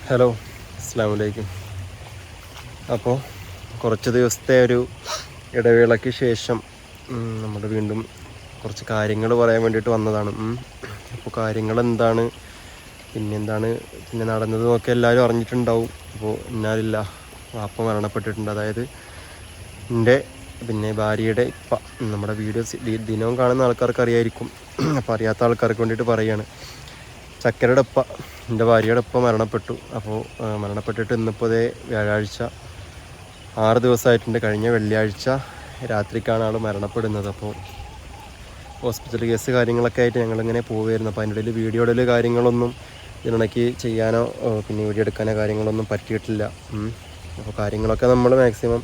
Hello, അസ്സാം വലൈക്കും. അപ്പോൾ കുറച്ച് ദിവസത്തെ ഒരു ഇടവേളയ്ക്ക് ശേഷം നമ്മൾ വീണ്ടും കുറച്ച് കാര്യങ്ങൾ പറയാൻ വേണ്ടിയിട്ട് വന്നതാണ്. അപ്പോൾ കാര്യങ്ങൾ എന്താണ്, പിന്നെ നടന്നതെന്നൊക്കെ എല്ലാവരും അറിഞ്ഞിട്ടുണ്ടാവും. അപ്പോൾ ഇന്നാലില്ല, വാപ്പ മരണപ്പെട്ടിട്ടുണ്ട്. അതായത് എൻ്റെ ഭാര്യയുടെ ഇപ്പ. നമ്മുടെ വീഡിയോസ് ദിനവും കാണുന്ന ആൾക്കാർക്ക് അറിയായിരിക്കും. അപ്പോൾ അറിയാത്ത ആൾക്കാർക്ക് വേണ്ടിയിട്ട് പറയുകയാണ്. ചക്കരയുടെ ഉപ്പ, എൻ്റെ ഭാര്യയുടെ ഉപ്പ മരണപ്പെട്ടു. അപ്പോൾ മരണപ്പെട്ടിട്ട് ഇന്നിപ്പോൾ വ്യാഴാഴ്ച 6 ദിവസമായിട്ടുണ്ട്. കഴിഞ്ഞ വെള്ളിയാഴ്ച രാത്രിക്കാണ് ആൾ മരണപ്പെടുന്നത്. അപ്പോൾ ഹോസ്പിറ്റൽ കേസ് കാര്യങ്ങളൊക്കെ ആയിട്ട് ഞങ്ങളിങ്ങനെ പോവുമായിരുന്നു. അപ്പോൾ അതിൻ്റെ ഇടയിൽ വീഡിയോ ഇടയിൽ കാര്യങ്ങളൊന്നും ഇതിനിടയ്ക്ക് ചെയ്യാനോ പിന്നെ വീഡിയോ എടുക്കാനോ കാര്യങ്ങളൊന്നും പറ്റിയിട്ടില്ല. അപ്പോൾ കാര്യങ്ങളൊക്കെ നമ്മൾ മാക്സിമം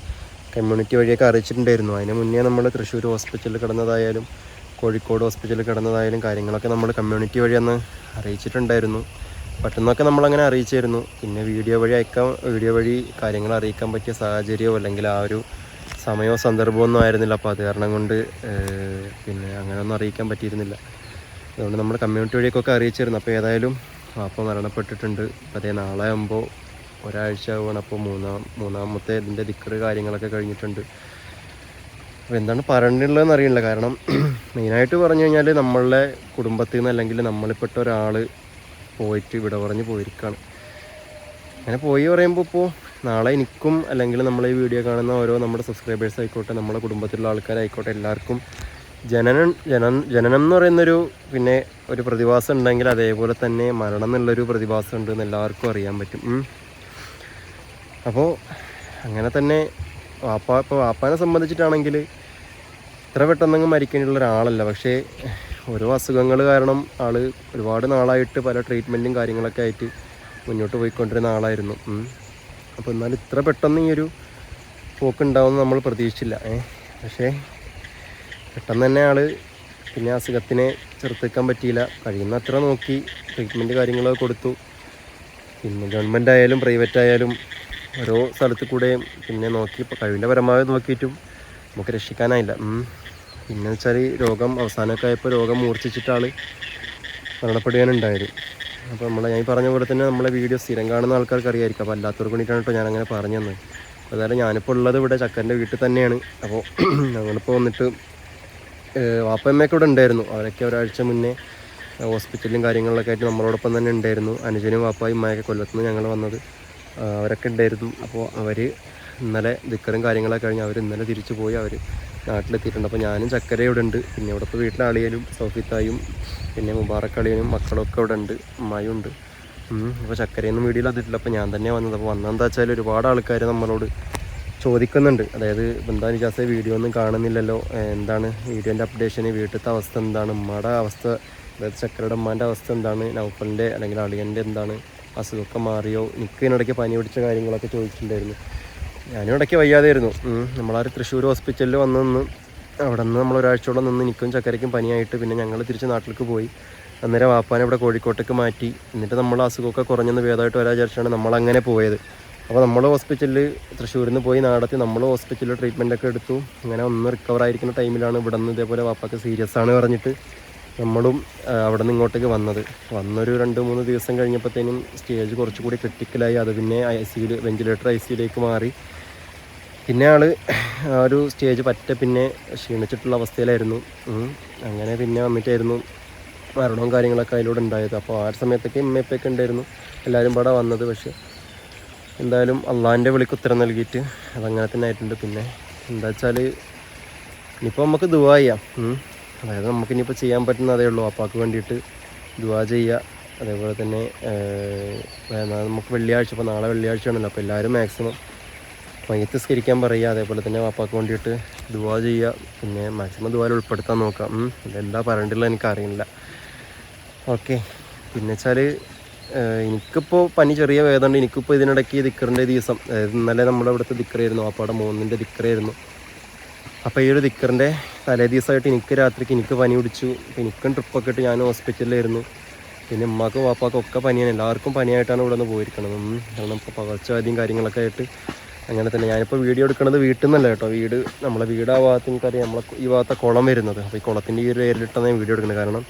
കമ്മ്യൂണിറ്റി വഴിയൊക്കെ അറിയിച്ചിട്ടുണ്ടായിരുന്നു. അതിന് മുന്നേ നമ്മൾ തൃശ്ശൂർ ഹോസ്പിറ്റലിൽ കിടന്നതായാലും കോഴിക്കോട് ഹോസ്പിറ്റലിൽ കിടന്നതായാലും കാര്യങ്ങളൊക്കെ നമ്മൾ കമ്മ്യൂണിറ്റി വഴി അന്ന് അറിയിച്ചിട്ടുണ്ടായിരുന്നു. പറ്റുന്നതൊക്കെ നമ്മളങ്ങനെ അറിയിച്ചിരുന്നു. പിന്നെ വീഡിയോ വഴി കാര്യങ്ങൾ അറിയിക്കാൻ പറ്റിയ സാഹചര്യമോ അല്ലെങ്കിൽ ആ ഒരു സമയമോ സന്ദർഭമോ ഒന്നും ആയിരുന്നില്ല. അപ്പോൾ അത് കാരണം കൊണ്ട് പിന്നെ അങ്ങനെയൊന്നും അറിയിക്കാൻ പറ്റിയിരുന്നില്ല. അതുകൊണ്ട് നമ്മൾ കമ്മ്യൂണിറ്റി വഴിയൊക്കെ അറിയിച്ചിരുന്നു. അപ്പോൾ ഏതായാലും അപ്പോൾ മരണപ്പെട്ടിട്ടുണ്ട്. അതേ നാളെ ആകുമ്പോൾ ഒരാഴ്ച ആവുകയാണ്. അപ്പോൾ മൂന്നാമത്തെ ഇതിൻ്റെ ദിക്റ് കാര്യങ്ങളൊക്കെ കഴിഞ്ഞിട്ടുണ്ട്. അപ്പോൾ എന്താണ് പറയേണ്ടതെന്ന് അറിയില്ല. കാരണം മെയിനായിട്ട് പറഞ്ഞു കഴിഞ്ഞാൽ നമ്മളുടെ കുടുംബത്തിൽ നിന്ന് അല്ലെങ്കിൽ നമ്മളിൽപ്പെട്ട ഒരാൾ പോയിട്ട് ഇവിടെ പറഞ്ഞ് പോയിരിക്കുകയാണ്. അങ്ങനെ പോയി പറയുമ്പോൾ ഇപ്പോൾ നാളെ എനിക്കും അല്ലെങ്കിൽ നമ്മളെ ഈ വീഡിയോ കാണുന്ന ഓരോ നമ്മുടെ സബ്സ്ക്രൈബേഴ്സ് ആയിക്കോട്ടെ, നമ്മുടെ കുടുംബത്തിലുള്ള ആൾക്കാരായിക്കോട്ടെ, എല്ലാവർക്കും ജനനം എന്ന് പറയുന്നൊരു പിന്നെ ഒരു പ്രതിഭാസം ഉണ്ടെങ്കിൽ അതേപോലെ തന്നെ മരണം എന്നുള്ളൊരു പ്രതിഭാസം ഉണ്ടെന്ന് എല്ലാവർക്കും അറിയാൻ പറ്റും. അപ്പോൾ അങ്ങനെ തന്നെ ഇപ്പോൾ വാപ്പാനെ സംബന്ധിച്ചിട്ടാണെങ്കിൽ ഇത്ര പെട്ടെന്നങ്ങ് മരിക്കാനുള്ള ഒരാളല്ല. പക്ഷേ ഓരോ അസുഖങ്ങൾ കാരണം ആൾ ഒരുപാട് നാളായിട്ട് പല ട്രീറ്റ്മെൻറ്റും കാര്യങ്ങളൊക്കെ ആയിട്ട് മുന്നോട്ട് പോയിക്കൊണ്ടിരുന്ന ആളായിരുന്നു. അപ്പോൾ എന്നാലും ഇത്ര പെട്ടെന്ന് ഈ ഒരു പോക്കുണ്ടാവുമെന്ന് നമ്മൾ പ്രതീക്ഷിച്ചില്ല. പക്ഷേ പെട്ടെന്ന് തന്നെ ആൾ പിന്നെ അസുഖത്തിനെ ചെറുത്തേക്കാൻ പറ്റിയില്ല. കഴിയുന്ന അത്ര നോക്കി ട്രീറ്റ്മെൻറ്റ് കാര്യങ്ങളൊക്കെ കൊടുത്തു. പിന്നെ ഗവൺമെൻറ് ആയാലും പ്രൈവറ്റ് ആയാലും ഓരോ സ്ഥലത്ത് കൂടെയും പിന്നെ നോക്കി ഇപ്പോൾ കഴിവിൻ്റെ പരമാവധി നോക്കിയിട്ടും നമുക്ക് രക്ഷിക്കാനായില്ല. പിന്നെ വെച്ചാൽ രോഗം അവസാനമൊക്കെ ആയപ്പോൾ രോഗം മൂർച്ഛിച്ചിട്ട് ആൾ മരണപ്പെടുകയാണുണ്ടായത്. അപ്പോൾ ഞാൻ പറഞ്ഞ പോലെ തന്നെ നമ്മളെ വീഡിയോ സ്ഥിരം കാണുന്ന ആൾക്കാർക്ക് അറിയായിരിക്കും. അപ്പോൾ അല്ലാത്തവർക്ക് വേണ്ടിയിട്ടാണ് കേട്ടോ ഞാനങ്ങനെ പറഞ്ഞു തന്നത്. അതായത് ഞാനിപ്പോൾ ഉള്ളത് ഇവിടെ ചക്കൻ്റെ വീട്ടിൽ തന്നെയാണ്. അപ്പോൾ ഞങ്ങളിപ്പോൾ വന്നിട്ട് വാപ്പയമ്മയൊക്കെ ഇവിടെ ഉണ്ടായിരുന്നു. അവരൊക്കെ ഒരാഴ്ച മുന്നേ ഹോസ്പിറ്റലും കാര്യങ്ങളിലൊക്കെ ആയിട്ട് നമ്മളോടൊപ്പം തന്നെ ഉണ്ടായിരുന്നു. അനുജനും വാപ്പായും ഉമ്മയൊക്കെ കൊല്ലത്തുനിന്ന് ഞങ്ങൾ വന്നത് അവരൊക്കെ ഉണ്ടായിരുന്നു. അപ്പോൾ അവർ ഇന്നലെ ദിക്കറും കാര്യങ്ങളൊക്കെ കഴിഞ്ഞ് അവർ ഇന്നലെ തിരിച്ചു പോയി അവർ നാട്ടിലെത്തിയിട്ടുണ്ട്. അപ്പോൾ ഞാനും ചക്കര ഇവിടെ ഉണ്ട്. പിന്നെ ഇവിടെ ഇപ്പോൾ വീട്ടിലെ അളിയനും സൗഫിത്തായും പിന്നെ മുബാറക്ക് അളിയനും മക്കളൊക്കെ ഇവിടെ ഉണ്ട്, അമ്മായും ഉണ്ട്. അപ്പോൾ ചക്കരയൊന്നും വീഡിയോയിൽ വന്നിട്ടില്ല. അപ്പോൾ ഞാൻ തന്നെ വന്നത്. അപ്പോൾ വന്നതെന്താ വെച്ചാൽ ഒരുപാട് ആൾക്കാർ നമ്മളോട് ചോദിക്കുന്നുണ്ട്. അതായത് എന്താ നിജാസേ വീഡിയോ ഒന്നും കാണുന്നില്ലല്ലോ, എന്താണ് വീഡിയോൻ്റെ അപ്ഡേഷന്, വീട്ടിലത്തെ അവസ്ഥ എന്താണ്, ഉമ്മയുടെ അവസ്ഥ, അതായത് ചക്കരയുടെ ഉമ്മാൻ്റെ അവസ്ഥ എന്താണ്, നൗഫലിൻ്റെ അല്ലെങ്കിൽ അളിയൻ്റെ എന്താണ്, അസുഖമൊക്കെ മാറിയോ, എനിക്ക് ഇതിനിടയ്ക്ക് പനി പിടിച്ച കാര്യങ്ങളൊക്കെ ചോദിച്ചിട്ടുണ്ടായിരുന്നു. ഞാനും ഇടയ്ക്ക് വയ്യാതെയായിരുന്നു. നമ്മളാർ തൃശ്ശൂർ ഹോസ്പിറ്റലിൽ വന്ന് അവിടെ നിന്ന് നമ്മൾ ഒരാഴ്ചയോളം നിന്ന് എനിക്കും ചക്കരയ്ക്കും പനിയായിട്ട് പിന്നെ ഞങ്ങൾ തിരിച്ച് നാട്ടിലേക്ക് പോയി. അന്നേരം വാപ്പാനെ ഇവിടെ കോഴിക്കോട്ടേക്ക് മാറ്റി. എന്നിട്ട് നമ്മൾ അസുഖമൊക്കെ കുറഞ്ഞെന്ന് ഭേദമായിട്ട് വരാൻ വിചാരിച്ചാണ് നമ്മളങ്ങനെ പോയത്. അപ്പോൾ നമ്മൾ ഹോസ്പിറ്റലിൽ തൃശ്ശൂരിൽ നിന്ന് പോയി നാടത്തി നമ്മൾ ഹോസ്പിറ്റലിൽ ട്രീറ്റ്മെൻറ്റൊക്കെ എടുത്തു. അങ്ങനെ ഒന്ന് റിക്കവറായിരിക്കുന്ന ടൈമിലാണ് ഇവിടെ നിന്ന് ഇതേപോലെ വാപ്പാക്ക് സീരിയസ് ആണ് പറഞ്ഞിട്ട് നമ്മളും അവിടെ നിന്ന് ഇങ്ങോട്ടേക്ക് വന്നൊരു 2-3 ദിവസം കഴിഞ്ഞപ്പോഴത്തേനും സ്റ്റേജ് കുറച്ചുകൂടി ക്രിട്ടിക്കലായി. അത് പിന്നെ വെന്റിലേറ്റർ ICUലേക്ക് മാറി. പിന്നെ ആൾ ആ ഒരു സ്റ്റേജ് പിന്നെ ക്ഷീണിച്ചിട്ടുള്ള അവസ്ഥയിലായിരുന്നു. അങ്ങനെ പിന്നെ വന്നിട്ടായിരുന്നു മരണവും കാര്യങ്ങളൊക്കെ അതിലൂടെ ഉണ്ടായത്. അപ്പോൾ ആ സമയത്തൊക്കെ ഇമ്മയൊക്കെ ഉണ്ടായിരുന്നു, എല്ലാവരും ഇവിടെ വന്നത്. പക്ഷേ എന്തായാലും അള്ളാഹിൻ്റെ വിളിക്ക് ഉത്തരം നൽകിയിട്ട് അതങ്ങനെ തന്നെ ആയിട്ടുണ്ട്. പിന്നെ എന്താ വെച്ചാൽ ഇനിയിപ്പോൾ നമുക്ക് ദുആ ചെയ്യാം. അതായത് നമുക്കിനിയിപ്പോൾ ചെയ്യാൻ പറ്റുന്ന അതേ ഉള്ളൂ, അപ്പാക്ക് വേണ്ടിയിട്ട് ദുആ ചെയ്യുക. അതേപോലെ തന്നെ നമുക്ക് വെള്ളിയാഴ്ച, ഇപ്പോൾ നാളെ വെള്ളിയാഴ്ചയാണല്ലോ, അപ്പോൾ എല്ലാവരും മാക്സിമം മയ്യത്ത് സ്കരിക്കാൻ പറയുക. അതേപോലെ തന്നെ വാപ്പാക്ക് വേണ്ടിയിട്ട് ദുആ ചെയ്യുക. പിന്നെ മാക്സിമം ദുആയിൽ ഉൾപ്പെടുത്താൻ നോക്കാം. ഇതെന്താ പറയേണ്ടത് എനിക്കറിയില്ല. ഓക്കെ. പിന്നെ വെച്ചാൽ എനിക്കിപ്പോൾ പനി ചെറിയ വേദന. എനിക്കിപ്പോൾ ഇതിനിടയ്ക്ക് ദിക്കറിൻ്റെ ദിവസം, അതായത് ഇന്നലെ നമ്മുടെ ഇവിടുത്തെ ദിക്കറായിരുന്നു, വാപ്പാടെ 3ൻ്റെ ദിക്കറായിരുന്നു. അപ്പോൾ ഈ ഒരു ദിക്കറിൻ്റെ തലേ ദിവസമായിട്ട് എനിക്ക് രാത്രിക്ക് എനിക്ക് പനി പിടിച്ചു. എനിക്കും ട്രിപ്പൊക്കെ ഇട്ട് ഞാൻ ഹോസ്പിറ്റലിലായിരുന്നു. പിന്നെ ഉമ്മാക്കും വാപ്പാക്കും ഒക്കെ പനിയാണ്, എല്ലാവർക്കും പനിയായിട്ടാണ് ഇവിടെ നിന്ന് പോയിരിക്കുന്നത്. കാരണം ഇപ്പോൾ പകർച്ചവ്യാധിയും കാര്യങ്ങളൊക്കെ ആയിട്ട് അങ്ങനെ തന്നെ ഞാനിപ്പോൾ വീഡിയോ എടുക്കുന്നത് വീട്ടിൽ നിന്നല്ല കേട്ടോ. നമ്മളെ വീട് ആ ഭാഗത്ത് എനിക്കറിയാം, നമ്മളെ ഈ ഭാഗത്തെ കുളം വരുന്നത്. അപ്പോൾ ഈ കുളത്തിൻ്റെ ഈ ഒരു ഏരിയയിലിട്ടാണ് ഞാൻ വീഡിയോ എടുക്കുന്നത്. കാരണം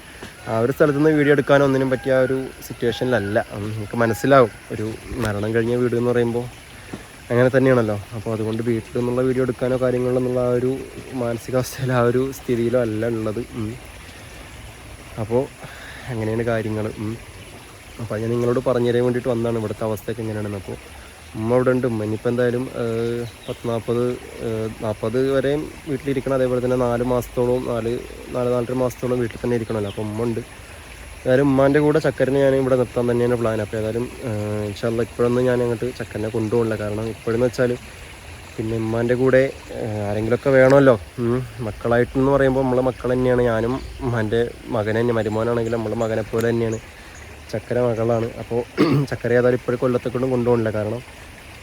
ആ ഒരു സ്ഥലത്ത് നിന്ന് വീഡിയോ എടുക്കാനോ ഒന്നിനും പറ്റിയ ആ ഒരു സിറ്റുവേഷനിലല്ല. നമുക്ക് മനസ്സിലാവും, ഒരു മരണം കഴിഞ്ഞ വീട് എന്ന് പറയുമ്പോൾ അങ്ങനെ തന്നെയാണല്ലോ. അപ്പോൾ അതുകൊണ്ട് വീട്ടിൽ നിന്നുള്ള വീഡിയോ എടുക്കാനോ കാര്യങ്ങളോ എന്നുള്ള ആ ഒരു മാനസികാവസ്ഥയിലോ ആ ഒരു സ്ഥിതിയിലോ അല്ല ഉള്ളത്. അപ്പോൾ അങ്ങനെയാണ് കാര്യങ്ങൾ. അപ്പോൾ ഞാൻ നിങ്ങളോട് പറഞ്ഞു തരാൻ വേണ്ടിയിട്ട് വന്നതാണ് ഇവിടുത്തെ അവസ്ഥയൊക്കെ എങ്ങനെയാണെന്ന്. അപ്പോൾ ഉമ്മ ഇവിടെ ഉണ്ട്. ഉമ്മ ഇനിയിപ്പോൾ എന്തായാലും 40 വരെയും വീട്ടിലിരിക്കണം. അതേപോലെ തന്നെ 4 മാസത്തോളം 4.5 മാസത്തോളം വീട്ടിൽ തന്നെ ഇരിക്കണമല്ലോ. അപ്പോൾ ഉമ്മ ഉണ്ട്. ഏതായാലും ഉമ്മാൻ്റെ കൂടെ ചക്കരനെ ഞാൻ ഇവിടെ നിർത്താൻ തന്നെയാണ് പ്ലാൻ. അപ്പോൾ ഏതായാലും ഇൻഷാ അല്ലാഹ് ഇപ്പോഴൊന്നും ഞാൻ അങ്ങോട്ട് ചക്കരനെ കൊണ്ടുപോകില്ല. കാരണം ഇപ്പോഴെന്ന് വെച്ചാൽ പിന്നെ ഉമ്മാൻ്റെ കൂടെ ആരെങ്കിലുമൊക്കെ വേണമല്ലോ. മക്കളായിട്ടെന്ന് പറയുമ്പോൾ നമ്മളെ മക്കൾ തന്നെയാണ്. ഞാനും ഉമ്മാൻ്റെ മകൻ തന്നെ, മരുമോനാണെങ്കിലും നമ്മളെ മകനെ പോലെ തന്നെയാണ്. ചക്കര മകളാണ്. അപ്പോൾ ചക്കര ഏതായാലും ഇപ്പോഴും കൊല്ലത്തേക്കൊന്നും കൊണ്ടുപോകണില്ല. കാരണം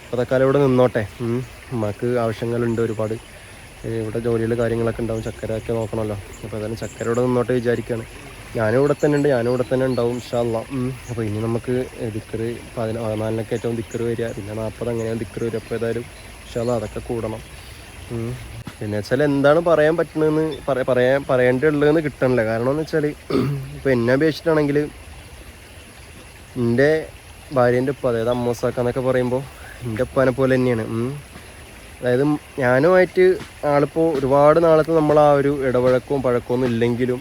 അപ്പോൾ തൽക്കാലം ഇവിടെ നിന്നോട്ടെ. ഉമ്മക്ക് ആവശ്യങ്ങളുണ്ട് ഒരുപാട്. ഇവിടെ ജോലികൾ കാര്യങ്ങളൊക്കെ ഉണ്ടാവും, ചക്കരയൊക്കെ നോക്കണമല്ലോ. അപ്പോൾ ഏതായാലും ചക്കര ഇവിടെ നിന്നോട്ടെ വിചാരിക്കുകയാണ്. ഞാനും ഇവിടെ തന്നെ ഉണ്ടാവും ഇൻഷാ അല്ലാഹ്. അപ്പോൾ ഇനി നമുക്ക് ദിക്ർ 14 ഏറ്റവും ദിക്ർ വരിക, പിന്നെ 40 അങ്ങനെയാണ് ദിക്ർ വരിക. അപ്പോൾ ഏതായാലും ഇൻഷാ അല്ലാഹ് അതൊക്കെ കൂടണം. പിന്നെ വെച്ചാൽ എന്താണ് പറയാൻ പറ്റുന്നതെന്ന് പറയേണ്ടതുള്ളതെന്ന് കിട്ടണില്ല. കാരണം എന്ന് വെച്ചാൽ ഇപ്പോൾ എന്നെ അപേക്ഷിച്ചിട്ടാണെങ്കിൽ എൻ്റെ ഭാര്യേൻ്റെ ഉപ്പ, അതായത് അമ്മൂസാക്ക പറയുമ്പോൾ എൻ്റെ ഉപ്പാനെ പോലെ തന്നെയാണ്. അതായത് ഞാനുമായിട്ട് ആളിപ്പോൾ ഒരുപാട് നാളത്തെ നമ്മൾ ആ ഒരു ഇടപഴക്കവും പഴക്കമൊന്നും ഇല്ലെങ്കിലും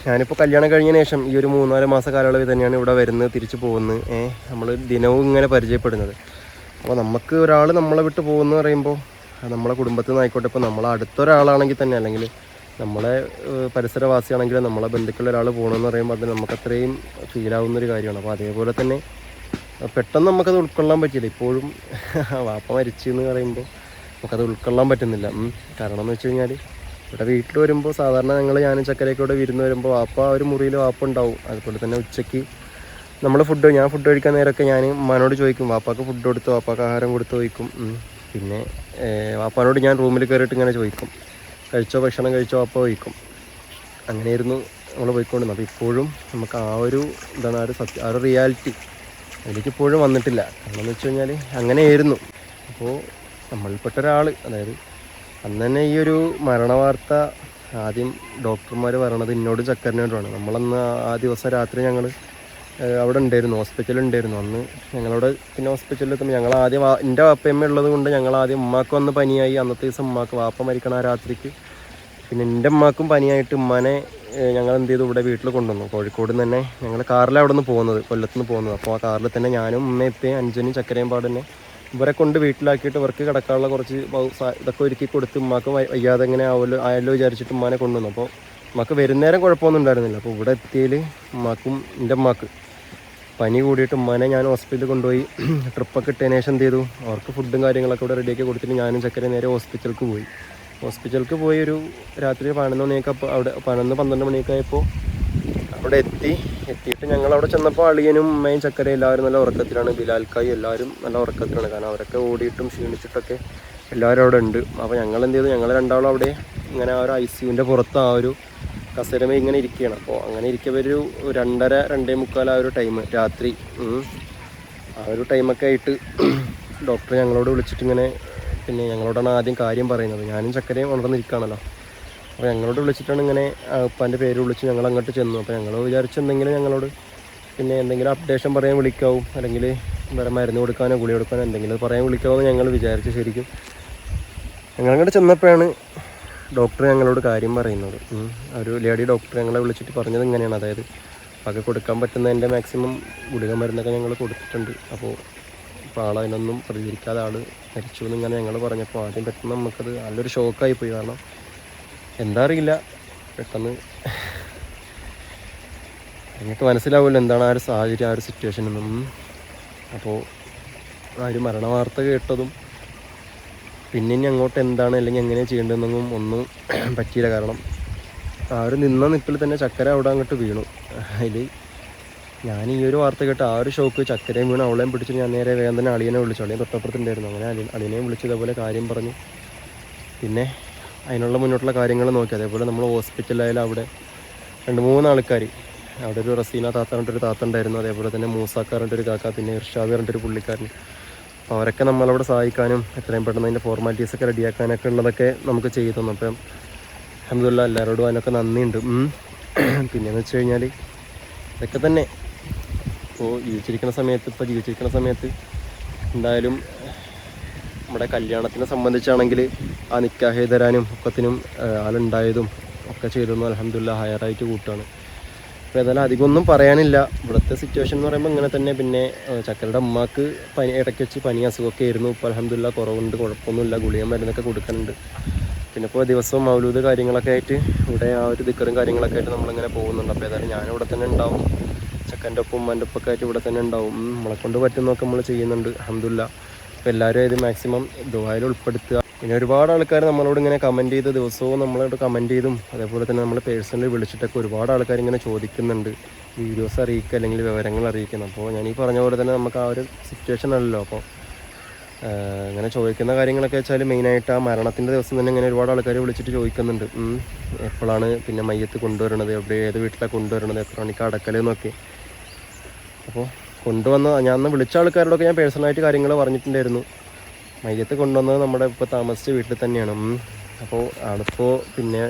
ഞാനിപ്പോൾ കല്യാണം കഴിഞ്ഞതിന് ശേഷം ഈ ഒരു 3-4 മാസ കാലയളവിൽ തന്നെയാണ് ഇവിടെ വരുന്നത്, തിരിച്ചു പോകുന്നത്. നമ്മൾ ദിനവും ഇങ്ങനെ പരിചയപ്പെടുന്നത്. അപ്പോൾ നമുക്ക് ഒരാൾ നമ്മളെ വിട്ട് പോകുമെന്ന് പറയുമ്പോൾ നമ്മളെ കുടുംബത്തിൽ നിന്ന് ആയിക്കോട്ടെ, ഇപ്പോൾ നമ്മളെ അടുത്തൊരാളാണെങ്കിൽ തന്നെ, അല്ലെങ്കിൽ നമ്മളെ പരിസരവാസിയാണെങ്കിലും നമ്മളെ ബന്ധുക്കളിൽ ഒരാൾ പോകണമെന്ന് പറയുമ്പോൾ അത് നമുക്ക് അത്രയും ഫീലാവുന്നൊരു കാര്യമാണ്. അപ്പോൾ അതേപോലെ തന്നെ പെട്ടെന്ന് നമുക്കത് ഉൾക്കൊള്ളാൻ പറ്റില്ല. ഇപ്പോഴും വാപ്പ മരിച്ചു എന്ന് പറയുമ്പോൾ നമുക്കത് ഉൾക്കൊള്ളാൻ പറ്റുന്നില്ല. കാരണം എന്ന് വെച്ച് കഴിഞ്ഞാൽ ഇവിടെ വീട്ടിൽ വരുമ്പോൾ സാധാരണ ഞാനും ചക്കരയൊക്കെ വിരുന്ന് വരുമ്പോൾ വാപ്പ ഒരു മുറിയിൽ വാപ്പ ഉണ്ടാവും. അതുപോലെ തന്നെ ഉച്ചയ്ക്ക് ഞാൻ ഫുഡ് കഴിക്കാൻ നേരമൊക്കെ ഞാൻ ഉമ്മാനോട് ചോദിക്കും, വാപ്പാക്ക് ഫുഡ് കൊടുത്ത് വാപ്പാക്ക് ആഹാരം കൊടുത്ത് ചോദിക്കും. പിന്നെ വാപ്പാനോട് ഞാൻ റൂമിൽ കയറിയിട്ട് ഇങ്ങനെ ചോദിക്കും, ഭക്ഷണം കഴിച്ചോ വാപ്പ ചോദിക്കും. അങ്ങനെയായിരുന്നു നമ്മൾ പോയിക്കൊണ്ടിരുന്നത്. അപ്പോൾ ഇപ്പോഴും നമുക്ക് ആ ഒരു ആ ഒരു റിയാലിറ്റി അതിലേക്ക് ഇപ്പോഴും വന്നിട്ടില്ല. കാരണം എന്ന് വെച്ച് കഴിഞ്ഞാൽ അങ്ങനെയായിരുന്നു. അപ്പോൾ നമ്മളിൽപ്പെട്ട ഒരാൾ, അതായത് അന്ന് തന്നെ ഈ ഒരു മരണവാർത്ത ആദ്യം ഡോക്ടർമാർ പറയണത് എന്നോട് ചക്കരനോടാണ്. നമ്മളന്ന് ആ ദിവസം രാത്രി ഞങ്ങൾ അവിടെ ഉണ്ടായിരുന്നു, ഹോസ്പിറ്റലിൽ ഉണ്ടായിരുന്നു. അന്ന് ഞങ്ങളവിടെ പിന്നെ ഹോസ്പിറ്റലിൽ എത്തുമ്പോൾ ഞങ്ങൾ ആദ്യം എൻ്റെ വാപ്പയമ്മ ഉള്ളത് കൊണ്ട് ഞങ്ങൾ ആദ്യം ഉമ്മാക്ക് വന്ന് പനിയായി. അന്നത്തെ ദിവസം ഉമ്മാക്ക് വാപ്പ മരിക്കണ ആ രാത്രിക്ക് പിന്നെ എൻ്റെ ഉമ്മാക്കും പനിയായിട്ട് ഉമ്മാനെ ഞങ്ങൾ എന്ത് ചെയ്തു, ഇവിടെ വീട്ടിൽ കൊണ്ടുവന്നു. കോഴിക്കോട് നിന്ന് തന്നെ ഞങ്ങൾ കാറിലാണ് അവിടെ നിന്ന് പോകുന്നത്, കൊല്ലത്തുനിന്ന് പോകുന്നത്. അപ്പോൾ ആ കാറിൽ തന്നെ ഞാനും ഉമ്മയും ഇപ്പയും അഞ്ചനും ചക്കരയും പാടന്നെ ഇവരെ കൊണ്ട് വീട്ടിലാക്കിയിട്ട് ഇവർക്ക് കിടക്കാനുള്ള കുറച്ച് ഇതൊക്കെ ഒരുക്കി കൊടുത്ത് ഉമ്മാക്ക് വയ്യാതെ എങ്ങനെ ആയല്ലോ വിചാരിച്ചിട്ട് ഉമ്മാനെ കൊണ്ടുവന്നു. അപ്പോൾ ഉമ്മാക്ക് വരുന്നേരം കുഴപ്പമൊന്നും ഉണ്ടായിരുന്നില്ല. അപ്പോൾ ഇവിടെ എത്തിയതിൽ എൻ്റെ ഉമ്മാക്ക് പനി കൂടിയിട്ട് ഉമ്മാനെ ഞാൻ ഹോസ്പിറ്റലിൽ കൊണ്ടുപോയി. ട്രിപ്പൊക്കെ ഇട്ടതിന് ശേഷം എന്ത് ചെയ്തു, അവർക്ക് ഫുഡും കാര്യങ്ങളൊക്കെ ഇവിടെ റെഡിയാക്കി കൊടുത്തിട്ട് ഞാനും ചക്കര നേരെ ഹോസ്പിറ്റലിലേക്ക് പോയി ഒരു രാത്രി 11 മണിയൊക്കെ അവിടെ 11-12 മണിയൊക്കെ ആയപ്പോൾ അവിടെ എത്തിയിട്ട് ഞങ്ങൾ അവിടെ ചെന്നപ്പോൾ അളിയനും ഉമ്മയും ചക്കരയും എല്ലാവരും നല്ല ഉറക്കത്തിലാണ്. ബിലാൽക്കായി എല്ലാവരും നല്ല ഉറക്കത്തിലാണ്. കാരണം അവരൊക്കെ ഓടിയിട്ടും ക്ഷീണിച്ചിട്ടൊക്കെ എല്ലാവരും അവിടെ ഉണ്ട്. അപ്പോൾ ഞങ്ങൾ എന്ത് ചെയ്തു, ഞങ്ങൾ രണ്ടാളും അവിടെ ഇങ്ങനെ ആ ഒരു ICUവിൻ്റെ പുറത്ത് ആ ഒരു കസേരമേ ഇങ്ങനെ ഇരിക്കുകയാണ്. അപ്പോൾ അങ്ങനെ ഇരിക്കുമ്പോൾ ഒരു 2:30-2:45 ആ ഒരു ടൈം രാത്രി, ആ ഒരു ടൈമൊക്കെ ആയിട്ട് ഡോക്ടർ ഞങ്ങളോട് വിളിച്ചിട്ട് ഇങ്ങനെ, പിന്നെ ഞങ്ങളോടാണ് ആദ്യം കാര്യം പറയുന്നത്. ഞാനും ചക്കരയും ഉണർന്നിരിക്കുകയാണല്ലോ. അപ്പോൾ ഞങ്ങളോട് വിളിച്ചിട്ടാണ് ഇങ്ങനെ ഉപ്പാൻ്റെ പേര് വിളിച്ച് ഞങ്ങൾ അങ്ങോട്ട് ചെന്നു. അപ്പോൾ ഞങ്ങൾ വിചാരിച്ചു ഞങ്ങളോട് പിന്നെ എന്തെങ്കിലും അപ്ഡേഷൻ പറയാൻ വിളിക്കാവും, അല്ലെങ്കിൽ വേറെ മരുന്ന് കൊടുക്കാനോ ഗുളി കൊടുക്കാനോ എന്തെങ്കിലും പറയാൻ വിളിക്കാമെന്ന് ഞങ്ങൾ വിചാരിച്ചു. ശരിക്കും ഞങ്ങളങ്ങോട്ട് ചെന്നപ്പോഴാണ് ഡോക്ടർ ഞങ്ങളോട് കാര്യം പറയുന്നത്. ഒരു ലേഡി ഡോക്ടർ ഞങ്ങളെ വിളിച്ചിട്ട് പറഞ്ഞത് ഇങ്ങനെയാണ്, അതായത് പക കൊടുക്കാൻ പറ്റുന്നതിൻ്റെ മാക്സിമം ഗുളിക മരുന്നൊക്കെ ഞങ്ങൾ കൊടുത്തിട്ടുണ്ട്. അപ്പോൾ ആളതിനൊന്നും പ്രതികരിക്കാതെ ആൾ മരിച്ചു എന്നിങ്ങനെ ഞങ്ങൾ പറഞ്ഞപ്പോൾ ആദ്യം പെട്ടെന്ന് നമുക്കത് നല്ലൊരു ഷോക്കായിപ്പോയി. കാരണം എന്താ അറിയില്ല, പെട്ടെന്ന് നിങ്ങൾക്ക് മനസ്സിലാവുമല്ലോ എന്താണ് ആ ഒരു സാഹചര്യം, ആ ഒരു സിറ്റുവേഷൻ എന്നും. അപ്പോൾ ആ ഒരു മരണ വാർത്ത കേട്ടതും പിന്നെ ഇനി അങ്ങോട്ട് എന്താണ് അല്ലെങ്കിൽ എങ്ങനെ ചെയ്യേണ്ടതെന്നൊന്നും ഒന്നും പറ്റിയില്ല. കാരണം ആ ഒരു നിപ്പിൽ തന്നെ ചക്കര അവിടെ അങ്ങോട്ട് വീണു. അതിൽ ഞാൻ ഈ ഒരു വാർത്ത കേട്ട് ആ ഒരു ഷോക്ക് ചക്കരയും വീണ് അവളെയും പിടിച്ചിട്ട് ഞാൻ നേരെ വേഗം തന്നെ അളിയനെ വിളിച്ചു. അളിയൻ തൊട്ടപ്പുറത്തുണ്ടായിരുന്നു. അങ്ങനെ അളിയനെയും വിളിച്ച് ഇതേപോലെ കാര്യം പറഞ്ഞു. പിന്നെ അതിനുള്ള മുന്നോട്ടുള്ള കാര്യങ്ങൾ നോക്കി. അതേപോലെ നമ്മൾ ഹോസ്പിറ്റലായാലും അവിടെ 2-3 ആൾക്കാർ, അവിടെ ഒരു റസീന താത്ത പറഞ്ഞിട്ടൊരു താത്ത ഉണ്ടായിരുന്നു. അതേപോലെ തന്നെ മൂസാക്ക പറഞ്ഞിട്ടൊരു കാക്ക, പിന്നെ ഇർഷാദ് പറഞ്ഞിട്ടൊരു പുള്ളിക്കാരൻ, അപ്പോൾ അവരൊക്കെ നമ്മളവിടെ സഹായിക്കാനും എത്രയും പെട്ടെന്ന് അതിൻ്റെ ഫോർമാലിറ്റീസൊക്കെ റെഡിയാക്കാനൊക്കെ ഉള്ളതൊക്കെ നമുക്ക് ചെയ്തു തന്നു. അപ്പം അൽഹംദുലില്ലാഹ് എല്ലാവരോടും അതിനൊക്കെ നന്ദിയുണ്ട്. പിന്നെയെന്ന് വെച്ച് കഴിഞ്ഞാൽ ഇതൊക്കെ തന്നെ ഇപ്പോൾ ജീവിച്ചിരിക്കുന്ന സമയത്ത് എന്തായാലും നമ്മുടെ കല്യാണത്തിനെ സംബന്ധിച്ചാണെങ്കിൽ ആ നിക്കാഹ് തരാനും ഒക്കത്തിനും ആളുണ്ടായതും ഒക്കെ ചെയ്തൊന്നും അൽഹംദുലില്ലാഹ് ഹയറായിട്ട് കൂട്ടുകയാണ്. അപ്പോൾ ഏതായാലും അധികമൊന്നും പറയാനില്ല. ഇവിടുത്തെ സിറ്റുവേഷൻ എന്ന് പറയുമ്പോൾ ഇങ്ങനെ തന്നെ. പിന്നെ ചക്കരയുടെ അമ്മക്ക് ഇടയ്ക്ക് വെച്ച് പനി അസുഖമൊക്കെ ആയിരുന്നു. ഇപ്പോൾ അൽഹംദുലില്ലാഹ് കുറവുണ്ട്, കുഴപ്പമൊന്നുമില്ല. ഗുളിക മരുന്നൊക്കെ കൊടുക്കുന്നുണ്ട്. പിന്നെ ഇപ്പോൾ ദിവസവും മൗലൂദ് കാര്യങ്ങളൊക്കെ ആയിട്ട് ഇവിടെ ആ ഒരു ദിക്കറും കാര്യങ്ങളൊക്കെ ആയിട്ട് നമ്മളിങ്ങനെ പോകുന്നുണ്ട്. അപ്പോൾ ഏതായാലും ഞാനിവിടെ തന്നെ ഉണ്ടാവും. ചക്കൻ്റെ ഒപ്പം ഉമ്മൻ്റെ ഒപ്പൊക്കെ ആയിട്ട് ഇവിടെ തന്നെ ഉണ്ടാവും. നമ്മളെ കൊണ്ട് പറ്റുന്നതൊക്കെ നമ്മൾ ചെയ്യുന്നുണ്ട് അൽഹംദുലില്ലാഹ്. അപ്പോൾ എല്ലാവരും ഇത് മാക്സിമം ദുആയിൽ ഉൾപ്പെടുത്തുക. പിന്നെ ഒരുപാട് ആൾക്കാർ നമ്മളോട് ഇങ്ങനെ കമൻറ്റ് ചെയ്ത് ദിവസവും നമ്മളോട് കമൻറ്റ് ചെയ്തും അതേപോലെ തന്നെ നമ്മൾ പേഴ്സണലി വിളിച്ചിട്ടൊക്കെ ഒരുപാട് ആൾക്കാർ ഇങ്ങനെ ചോദിക്കുന്നുണ്ട്, വീഡിയോസ് അറിയിക്കുക അല്ലെങ്കിൽ വിവരങ്ങൾ അറിയിക്കണം. അപ്പോൾ ഞാൻ ഈ പറഞ്ഞ പോലെ തന്നെ നമുക്ക് ആ ഒരു സിറ്റുവേഷൻ അല്ലല്ലോ. അപ്പോൾ ഇങ്ങനെ ചോദിക്കുന്ന കാര്യങ്ങളൊക്കെ വെച്ചാൽ മെയിനായിട്ട് ആ മരണത്തിൻ്റെ ദിവസം തന്നെ ഇങ്ങനെ ഒരുപാട് ആൾക്കാർ വിളിച്ചിട്ട് ചോദിക്കുന്നുണ്ട്, എപ്പോഴാണ് പിന്നെ മയ്യത്ത് കൊണ്ടുവരണത്, ഏത് വീട്ടിലാണ് കൊണ്ടുവരണത്, എത്ര മണിക്ക് അടക്കലെന്നൊക്കെ. അപ്പോൾ ഞാൻ വിളിച്ച ആൾക്കാരോടൊക്കെ ഞാൻ പേഴ്സണലായിട്ട് കാര്യങ്ങൾ പറഞ്ഞിട്ടുണ്ടായിരുന്നു. മയ്യത്ത് കൊണ്ടുവന്നത് നമ്മുടെ ഇപ്പോൾ താമസിച്ച വീട്ടിൽ തന്നെയാണ്. അപ്പോൾ ആളിപ്പോൾ പിന്നെ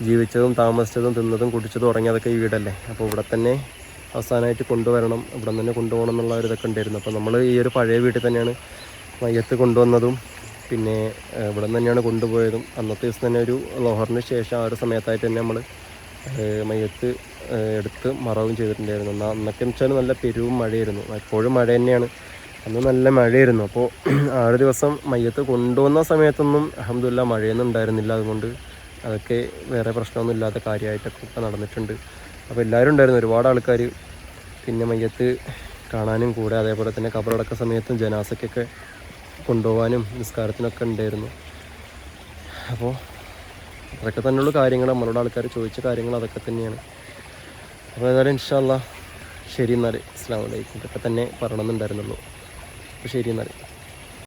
ജീവിച്ചതും താമസിച്ചതും തിന്നതും കുടിച്ചതും ഉറങ്ങിയതൊക്കെ ഈ വീടല്ലേ. അപ്പോൾ ഇവിടെ തന്നെ അവസാനമായിട്ട് കൊണ്ടുവരണം, ഇവിടെ തന്നെ കൊണ്ടുപോകണം എന്നുള്ള ഒരു ഇതൊക്കെ ഉണ്ടായിരുന്നു. അപ്പോൾ നമ്മൾ ഈ ഒരു പഴയ വീട്ടിൽ തന്നെയാണ് മയ്യത്ത് കൊണ്ടുവന്നതും പിന്നെ ഇവിടെ നിന്ന് തന്നെയാണ് കൊണ്ടുപോയതും. അന്നത്തെ ദിവസം തന്നെ ഒരു ലോഹറിന് ശേഷം ആ ഒരു സമയത്തായിട്ട് തന്നെ നമ്മൾ മയ്യത്ത് എടുത്ത് മറവും ചെയ്തിട്ടുണ്ടായിരുന്നു. അന്നൊക്കെ വെച്ചാൽ നല്ല പെരുവും മഴയായിരുന്നു. എപ്പോഴും മഴ തന്നെയാണ്, അന്ന് നല്ല മഴയായിരുന്നു. അപ്പോൾ ആ ഒരു ദിവസം മയ്യത്ത് കൊണ്ടുവന്ന സമയത്തൊന്നും അൽഹംദുലില്ലാഹ് മഴയൊന്നും ഉണ്ടായിരുന്നില്ല. അതുകൊണ്ട് അതൊക്കെ വേറെ പ്രശ്നമൊന്നും ഇല്ലാത്ത കാര്യമായിട്ടൊക്കെ ഇപ്പോൾ നടന്നിട്ടുണ്ട്. അപ്പോൾ എല്ലാവരും ഉണ്ടായിരുന്നു, ഒരുപാട് ആൾക്കാർ. പിന്നെ മയ്യത്ത് കാണാനും കൂടെ അതേപോലെ തന്നെ ഖബറടക്ക സമയത്തും ജനാസയ്ക്കൊക്കെ കൊണ്ടുപോകാനും നിസ്കാരത്തിനൊക്കെ ഉണ്ടായിരുന്നു. അപ്പോൾ അതൊക്കെ തന്നെയുള്ള കാര്യങ്ങൾ, നമ്മളോട് ആൾക്കാർ ചോദിച്ച കാര്യങ്ങൾ അതൊക്കെ തന്നെയാണ്. അപ്പോൾ ഏതായാലും ഇൻഷാ അല്ലാഹ് ശരി എന്നാൽ. അസ്സലാമു അലൈക്കും. ഇതൊക്കെ തന്നെ പറയണമെന്നുണ്ടായിരുന്നുള്ളൂ. അപ്പോൾ ശരി എന്നാൽ.